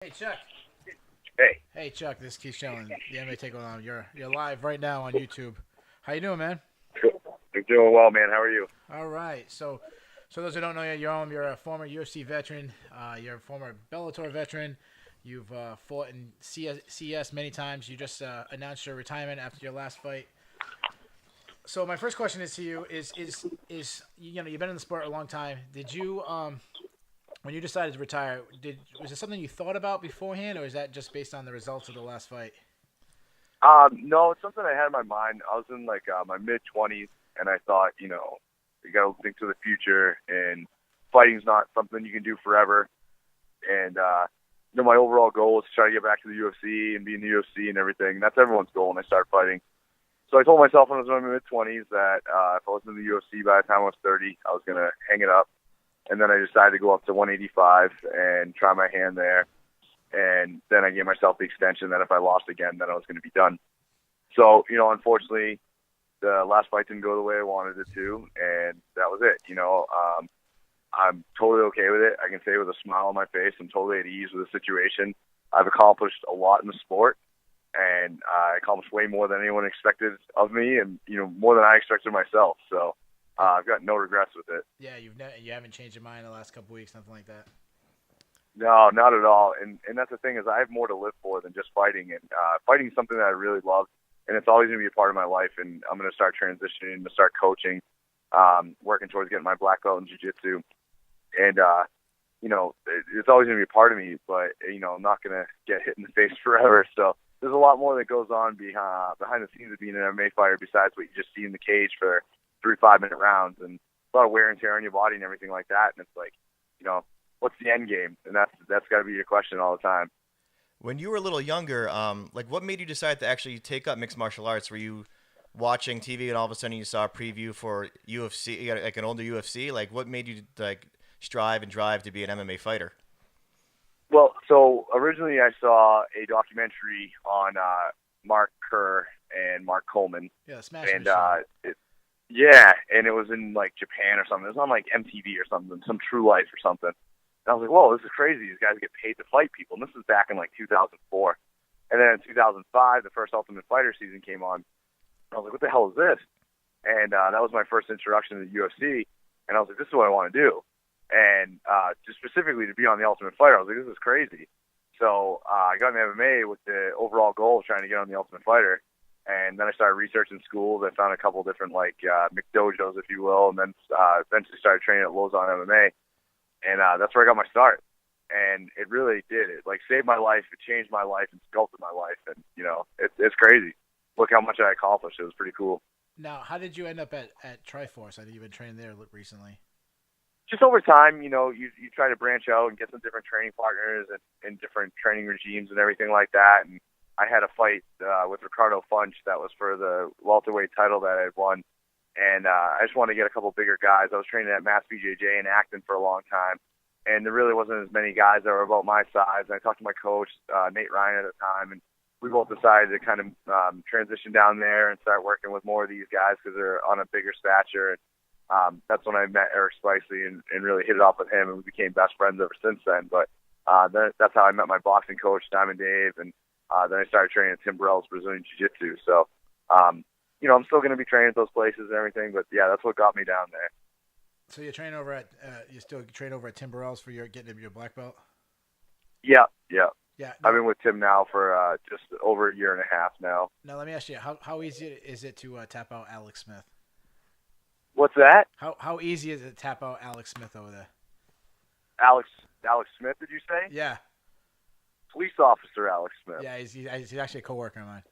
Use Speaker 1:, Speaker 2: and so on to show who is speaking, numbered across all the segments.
Speaker 1: Hey Chuck.
Speaker 2: Hey,
Speaker 1: Hey Chuck, this is Keith Shellen, the MMA Takeover. You're live right now on YouTube. How you doing, man?
Speaker 2: I'm doing well, man. How are you?
Speaker 1: All right. So those who don't know you, you're a former UFC veteran. You're a former Bellator veteran. You've fought in CS many times. You just announced your retirement after your last fight. So my first question is to you: is you've been in the sport a long time. Did you when you decided to retire, did was it something you thought about beforehand, or is that just based on the results of the last fight?
Speaker 2: No, it's something I had in my mind. I was in like my mid 20s, and I thought, you got to think to the future, and fighting's not something you can do forever. And my overall goal is to try to get back to the UFC and be in the UFC and everything. That's everyone's goal when they start fighting. So I told myself when I was in my mid 20s that if I wasn't in the UFC by the time I was 30, I was gonna hang it up. And then I decided to go up to 185 and try my hand there. And then I gave myself the extension that if I lost again, then I was going to be done. So, unfortunately, the last fight didn't go the way I wanted it to, and that was it. I'm totally okay with it. I can say with a smile on my face, I'm totally at ease with the situation. I've accomplished a lot in the sport, and I accomplished way more than anyone expected of me, and more than I expected myself. So I've got no regrets with it.
Speaker 1: Yeah, you haven't changed your mind in the last couple weeks, nothing like that.
Speaker 2: No, not at all. And that's the thing is I have more to live for than just fighting. And fighting is something that I really love, and it's always going to be a part of my life. And I'm going to start transitioning to start coaching, working towards getting my black belt in jiu-jitsu. And, it's always going to be a part of me, but, I'm not going to get hit in the face forever. So there's a lot more that goes on behind the scenes of being an MMA fighter besides what you just see in the cage for 3 5-minute rounds and a lot of wear and tear on your body and everything like that. And it's like, what's the end game? And that's got to be your question all the time.
Speaker 3: When you were a little younger, like what made you decide to actually take up mixed martial arts? Were you watching TV and all of a sudden you saw a preview for UFC, like an older UFC? Like what made you like strive and drive to be an MMA fighter?
Speaker 2: Well, so originally I saw a documentary on Mark Kerr and Mark Coleman,
Speaker 1: Yeah, Smash
Speaker 2: and
Speaker 1: Machine.
Speaker 2: yeah, and it was in like Japan or something. It was on like MTV or something, some True Life or something. And I was like, whoa, this is crazy. These guys get paid to fight people. And this was back in like 2004. And then in 2005, the first Ultimate Fighter season came on. I was like, what the hell is this? And that was my first introduction to the UFC. And I was like, this is what I want to do. And just specifically to be on the Ultimate Fighter, I was like, this is crazy. So I got into MMA with the overall goal of trying to get on the Ultimate Fighter. And then I started researching schools. I found a couple different like McDojos, if you will, and then eventually started training at Lausanne MMA. And that's where I got my start. And it really did. It like saved my life. It changed my life and sculpted my life. And it's crazy. Look how much I accomplished. It was pretty cool.
Speaker 1: Now, how did you end up at Triforce? I think you've been training there recently.
Speaker 2: Just over time, you try to branch out and get some different training partners and different training regimes and everything like that. And I had a fight with Ricardo Funch that was for the welterweight title that I had won. And I just wanted to get a couple bigger guys. I was training at Mass BJJ in Acton for a long time, and there really wasn't as many guys that were about my size. And I talked to my coach, Nate Ryan, at the time, and we both decided to kind of transition down there and start working with more of these guys because they're on a bigger stature. And that's when I met Eric Spicely and really hit it off with him, and we became best friends ever since then. But that's how I met my boxing coach, Diamond Dave, and then I started training at Tim Burrell's Brazilian Jiu-Jitsu. So, I'm still going to be training at those places and everything, but yeah, that's what got me down there.
Speaker 1: So you still train over at Tim Burrell's for your getting your black belt?
Speaker 2: Yeah, yeah.
Speaker 1: Yeah.
Speaker 2: I've
Speaker 1: Now,
Speaker 2: been with Tim now for just over a year and a half now.
Speaker 1: now let me ask you, how easy is it to tap out Alex Smith?
Speaker 2: What's that?
Speaker 1: How easy is it to tap out Alex Smith over there?
Speaker 2: Alex Alex Smith, did you say?
Speaker 1: Yeah.
Speaker 2: Police officer Alex Smith.
Speaker 1: Yeah, he's actually a coworker of mine.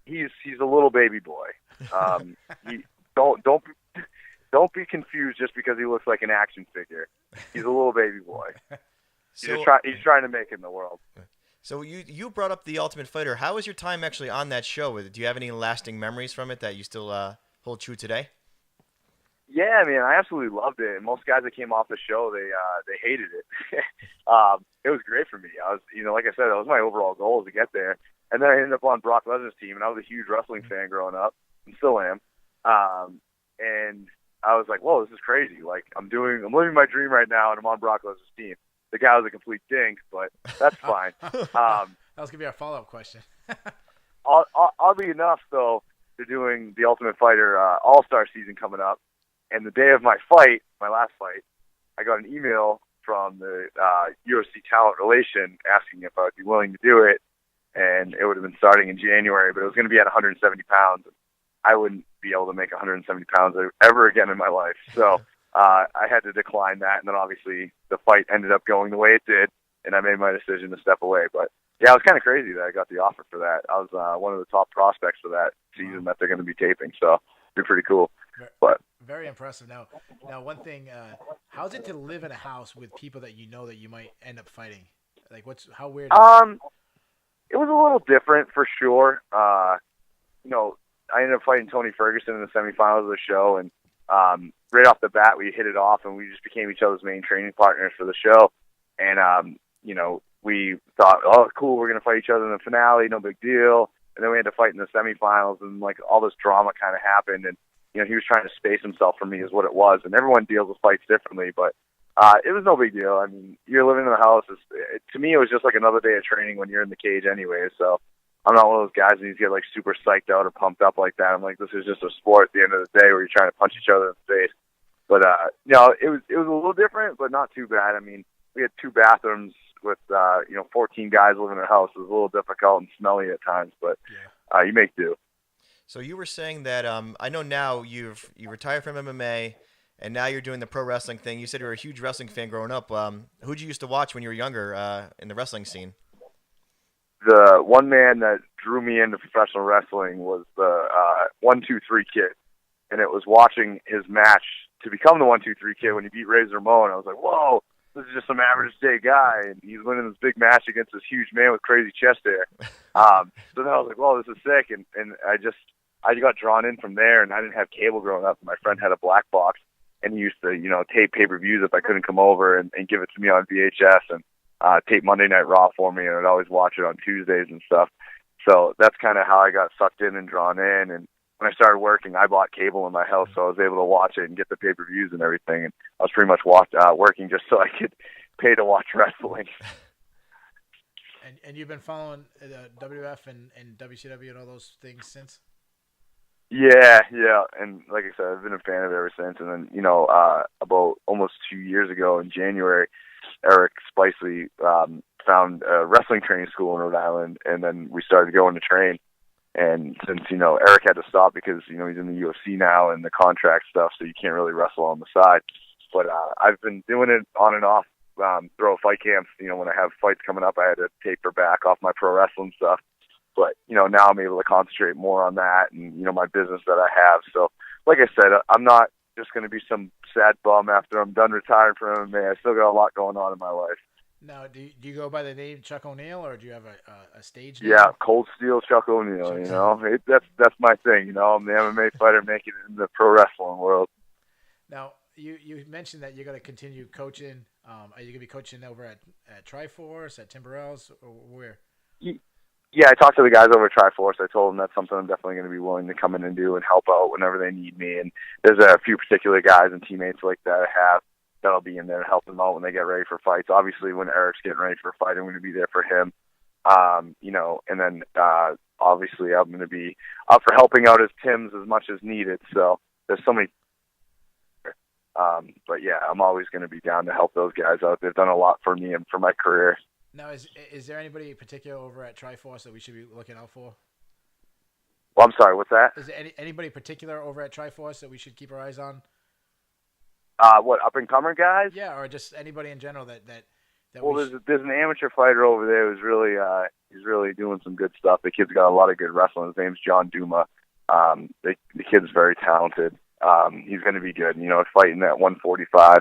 Speaker 2: He's a little baby boy. He don't be confused just because he looks like an action figure. He's a little baby boy.
Speaker 3: So,
Speaker 2: He's trying to make it in the world.
Speaker 3: so you brought up the Ultimate Fighter. How was your time actually on that show? Do you have any lasting memories from it that you still hold true today?
Speaker 2: Yeah, man, I absolutely loved it. And most guys that came off the show, they hated it. It was great for me. I was, like I said, that was my overall goal to get there. And then I ended up on Brock Lesnar's team, and I was a huge wrestling fan growing up, and still am. And I was like, whoa, this is crazy. Like I'm living my dream right now, and I'm on Brock Lesnar's team. the guy was a complete dink, but that's fine.
Speaker 1: That was gonna be our follow-up question.
Speaker 2: Oddly enough, though, they're doing the Ultimate Fighter All-Star season coming up, and the day of my fight, my last fight, I got an email from the UFC talent relation asking if I would be willing to do it, and it would have been starting in January, but it was going to be at 170 pounds. I wouldn't be able to make 170 pounds ever again in my life, so I had to decline that, and then obviously the fight ended up going the way it did, and I made my decision to step away, but yeah, it was kind of crazy that I got the offer for that. I was one of the top prospects for that season that they're going to be taping, so it'd be pretty cool. But
Speaker 1: very impressive. Now one thing, how's it to live in a house with people that you know that you might end up fighting? Like, how weird?
Speaker 2: It was a little different for sure. You know, I ended up fighting Tony Ferguson in the semifinals of the show, and right off the bat, we hit it off, and we just became each other's main training partners for the show. And you know, we thought, oh, cool, we're gonna fight each other in the finale, no big deal. And then we had to fight in the semifinals, and like all this drama kind of happened, and you know, he was trying to space himself from me, is what it was. And everyone deals with fights differently, but it was no big deal. I mean, you're living in the house. To me, it was just like another day of training when you're in the cage anyway. So I'm not one of those guys that needs to get like super psyched out or pumped up like that. I'm like, this is just a sport at the end of the day where you're trying to punch each other in the face. But you know, it was a little different, but not too bad. I mean, we had 2 bathrooms with you know, 14 guys living in a house. It was a little difficult and smelly at times, but you make do.
Speaker 3: So you were saying that I know now you retired from MMA, and now you're doing the pro wrestling thing. You said you were a huge wrestling fan growing up. Who'd you used to watch when you were younger in the wrestling scene?
Speaker 2: The one man that drew me into professional wrestling was the 1-2-3 Kid, and it was watching his match to become the 1-2-3 Kid when he beat Razor Ramon. I was like, whoa, this is just some average day guy, and he's winning this big match against this huge man with crazy chest hair. So then I was like, whoa, this is sick, and I got drawn in from there, and I didn't have cable growing up. My friend had a black box, and he used to, you know, tape pay-per-views if I couldn't come over and give it to me on VHS, and tape Monday Night Raw for me, and I'd always watch it on Tuesdays and stuff. So that's kind of how I got sucked in and drawn in. And when I started working, I bought cable in my house, so I was able to watch it and get the pay-per-views and everything. And I was pretty much working just so I could pay to watch wrestling.
Speaker 1: And you've been following WF and WCW and all those things since?
Speaker 2: Yeah. And like I said, I've been a fan of it ever since. And then, you know, about almost 2 years ago in January, Eric Spicely found a wrestling training school in Rhode Island, and then we started going to train. And since, you know, Eric had to stop because, you know, he's in the UFC now and the contract stuff, so you can't really wrestle on the side. But I've been doing it on and off, throw fight camps. You know, when I have fights coming up, I had to taper back off my pro wrestling stuff. But, you know, now I'm able to concentrate more on that and, you know, my business that I have. So, like I said, I'm not just going to be some sad bum after I'm done retiring from MMA. I still got a lot going on in my life.
Speaker 1: Now, do you go by the name Chuck O'Neil, or do you have a stage name?
Speaker 2: Yeah, Cold Steel Chuck O'Neil, you know. That's my thing, you know. I'm the MMA fighter making it in the pro wrestling world.
Speaker 1: Now, you mentioned that you're going to continue coaching. Are you going to be coaching over at Triforce, at Timberells, or where?
Speaker 2: Yeah, I talked to the guys over at Triforce. I told them that's something I'm definitely going to be willing to come in and do and help out whenever they need me. And there's a few particular guys and teammates like that I have that'll be in there to help them out when they get ready for fights. Obviously, when Eric's getting ready for a fight, I'm going to be there for him. You know, and then obviously I'm going to be up for helping out as Tim's as much as needed. So there's so many. But yeah, I'm always going to be down to help those guys out. They've done a lot for me and for my career.
Speaker 1: Now, is there anybody in particular over at Triforce that we should be looking out for?
Speaker 2: Well, I'm sorry, what's that?
Speaker 1: Is there anybody particular over at Triforce that we should keep our eyes on?
Speaker 2: What, up-and-comer guys?
Speaker 1: Yeah, or just anybody in general that
Speaker 2: well, there's an amateur fighter over there who's really he's really doing some good stuff. The kid's got a lot of good wrestling. His name's John Duma. The kid's very talented. He's going to be good. You know, fighting at 145.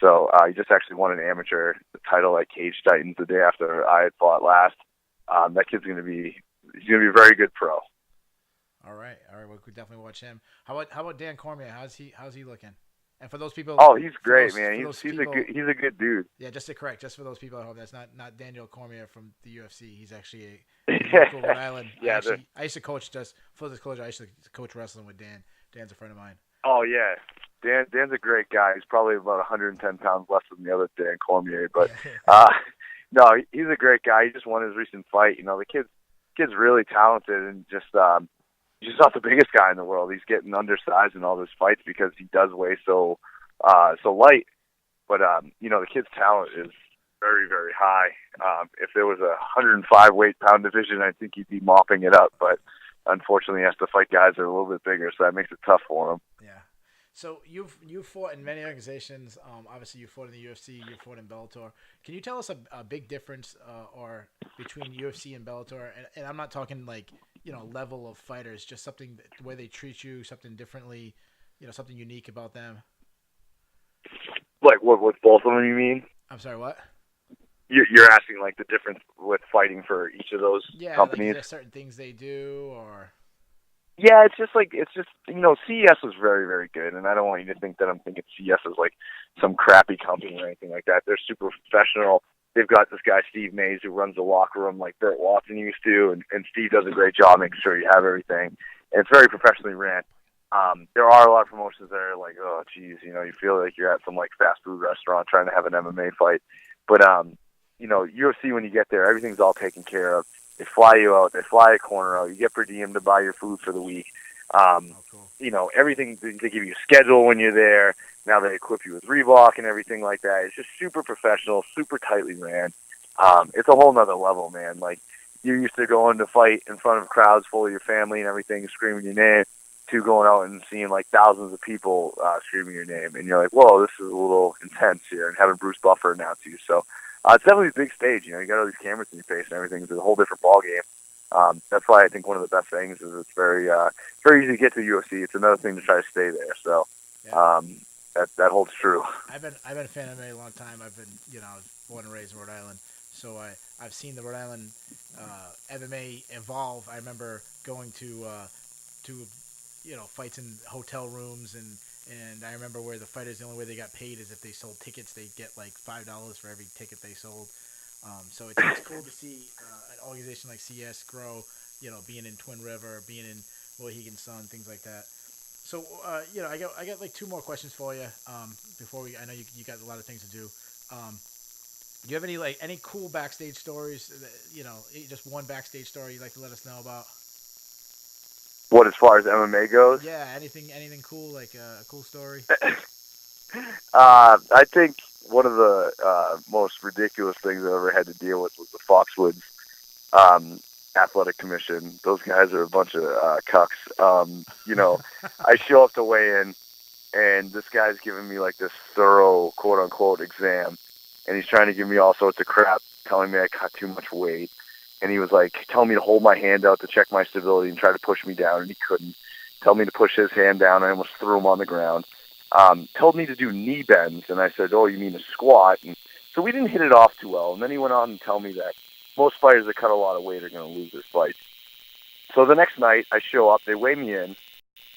Speaker 2: So he just actually won an amateur title at Cage Titans the day after I had fought last. That kid's going to be a very good pro.
Speaker 1: All right. We could definitely watch him. How about Dan Cormier? How's he looking? And for those people,
Speaker 2: he's great, man. He's a good dude.
Speaker 1: Yeah, just for those people at home, that's not Daniel Cormier from the UFC. He's actually a local Rhode Island.
Speaker 2: Yeah,
Speaker 1: I used to coach, just full disclosure, I used to coach wrestling with Dan. Dan's a friend of mine.
Speaker 2: Oh yeah, Dan's a great guy. He's probably about 110 pounds less than the other Dan Cormier, but uh, no, he's a great guy. He just won his recent fight. The kid's really talented, and he's just not the biggest guy in the world. He's getting undersized in all his fights because he does weigh so light. But the kid's talent is very, very high. If there was a 105 weight-pound division, I think he'd be mopping it up. But unfortunately, he has to fight guys that are a little bit bigger, so that makes it tough for him.
Speaker 1: Yeah. So you've fought in many organizations. Obviously, you fought in the UFC. You fought in Bellator. Can you tell us a big difference or between UFC and Bellator? And I'm not talking like level of fighters, just something the way they treat you, something differently, something unique about them.
Speaker 2: Like what? With both of them, you mean?
Speaker 1: I'm sorry, what?
Speaker 2: You're asking like the difference with fighting for each of those companies?
Speaker 1: Like, is there certain things they do, or?
Speaker 2: Yeah, it's just CES was very, very good, and I don't want you to think that I'm thinking CES is like some crappy company or anything like that. They're super professional. They've got this guy Steve Mays who runs the locker room like Burt Watson used to, and Steve does a great job making sure you have everything. And it's very professionally ran. There are a lot of promotions that are like, oh, geez, you feel like you're at some like fast food restaurant trying to have an MMA fight. But UFC, when you get there, everything's all taken care of. They fly you out. They fly a corner out. You get per diem to buy your food for the week.
Speaker 1: Cool.
Speaker 2: Everything, they give you a schedule when you're there. Now they equip you with Reebok and everything like that. It's just super professional, super tightly ran. It's a whole nother level, man. Like, you're used to going to fight in front of crowds full of your family and everything, screaming your name, to going out and seeing like thousands of people screaming your name. And you're like, whoa, this is a little intense here, and having Bruce Buffer announce you. So it's definitely a big stage. You got all these cameras in your face and everything. It's a whole different ballgame. That's why I think one of the best things is it's very easy to get to UFC. It's another thing to try to stay there. So that holds true.
Speaker 1: I've been a fan of MMA a long time. I've been I was born and raised in Rhode Island, so I've seen the Rhode Island MMA evolve. I remember going to fights in hotel rooms, and I remember where the fighters, the only way they got paid is if they sold tickets. They get like $5 for every ticket they sold. So it's cool to see an organization like CS grow, being in Twin River, being in Mohegan Sun, things like that. So, I got like two more questions for you before I know you got a lot of things to do. Do you have any cool backstage stories, just one backstage story you'd like to let us know about?
Speaker 2: What, as far as MMA goes?
Speaker 1: Yeah, anything cool, like a cool story?
Speaker 2: I think one of the most ridiculous things I've ever had to deal with was the Foxwoods Athletic Commission. Those guys are a bunch of cucks. I show up to weigh in, and this guy's giving me like this thorough quote-unquote exam, and he's trying to give me all sorts of crap, telling me I cut too much weight. And he was like telling me to hold my hand out to check my stability and try to push me down, and he couldn't. Tell me to push his hand down, and I almost threw him on the ground. Told me to do knee bends, and I said, oh, you mean a squat? And so we didn't hit it off too well. And then he went on and tell me that most fighters that cut a lot of weight are going to lose their fights. So the next night, I show up. They weigh me in.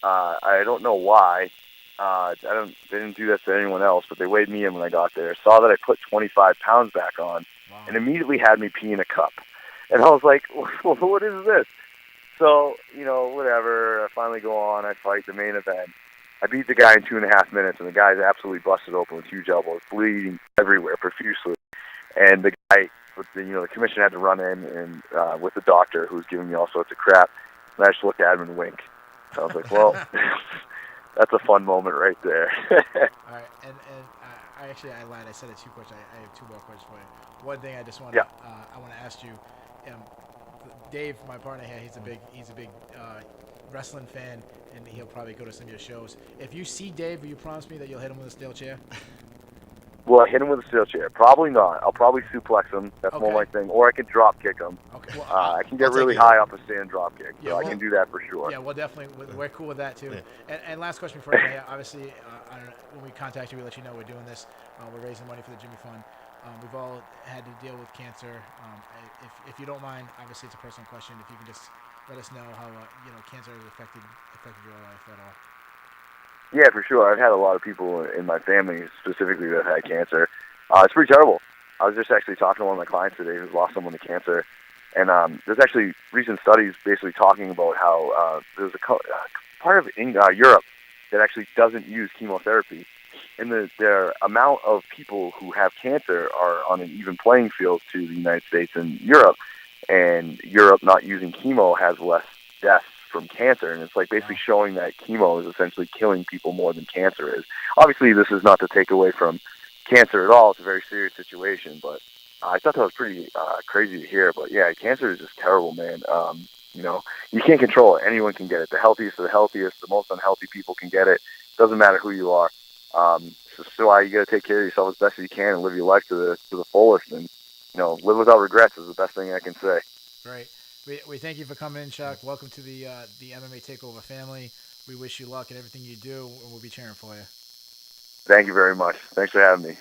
Speaker 2: I don't know why. They didn't do that to anyone else, but they weighed me in when I got there. Saw that I put 25 pounds back on, wow, and immediately had me pee in a cup. And I was like, well, what is this? So, whatever. I finally go on. I fight the main event. I beat the guy in 2.5 minutes, and the guy's absolutely busted open with huge elbows, bleeding everywhere profusely. And the guy, the commission had to run in and with the doctor who was giving me all sorts of crap. And I just looked at him and winked. So I was like, well, that's a fun moment right there.
Speaker 1: All right, and I lied. I said it two questions. I have two more questions for you. One thing I just want to I want to ask you. Dave, my partner here, he's a big wrestling fan, and he'll probably go to some of your shows. If you see Dave, will you promise me that you'll hit him with a steel chair?
Speaker 2: Will I hit him with a steel chair? Probably not. I'll probably suplex him. That's more my thing. Or I can drop kick him.
Speaker 1: Okay. Well,
Speaker 2: I can get really high off a stand drop kick, so I can do that for sure.
Speaker 1: Yeah, well, definitely. We're cool with that, too. Yeah. And last question for you. Obviously, when we contact you, we let you know we're doing this. We're raising money for the Jimmy Fund. We've all had to deal with cancer. If you don't mind, obviously it's a personal question. If you can just let us know how cancer has affected your life at all.
Speaker 2: Yeah, for sure. I've had a lot of people in my family specifically that have had cancer. It's pretty terrible. I was just actually talking to one of my clients today who's lost someone to cancer, and there's actually recent studies basically talking about how there's a part of Europe that actually doesn't use chemotherapy. And the amount of people who have cancer are on an even playing field to the United States and Europe. And Europe not using chemo has less deaths from cancer. And it's like basically showing that chemo is essentially killing people more than cancer is. Obviously, this is not to take away from cancer at all. It's a very serious situation, but I thought that was pretty crazy to hear. But yeah, cancer is just terrible, man. You know, you can't control it. Anyone can get it. The healthiest of the healthiest, the most unhealthy people can get it. Doesn't matter who you are. So why you got to take care of yourself as best as you can and live your life to the fullest, and live without regrets is the best thing I can say.
Speaker 1: Right. We thank you for coming in, Chuck. Welcome to the MMA Takeover family. We wish you luck in everything you do, and we'll be cheering for you.
Speaker 2: Thank you very much. Thanks for having me.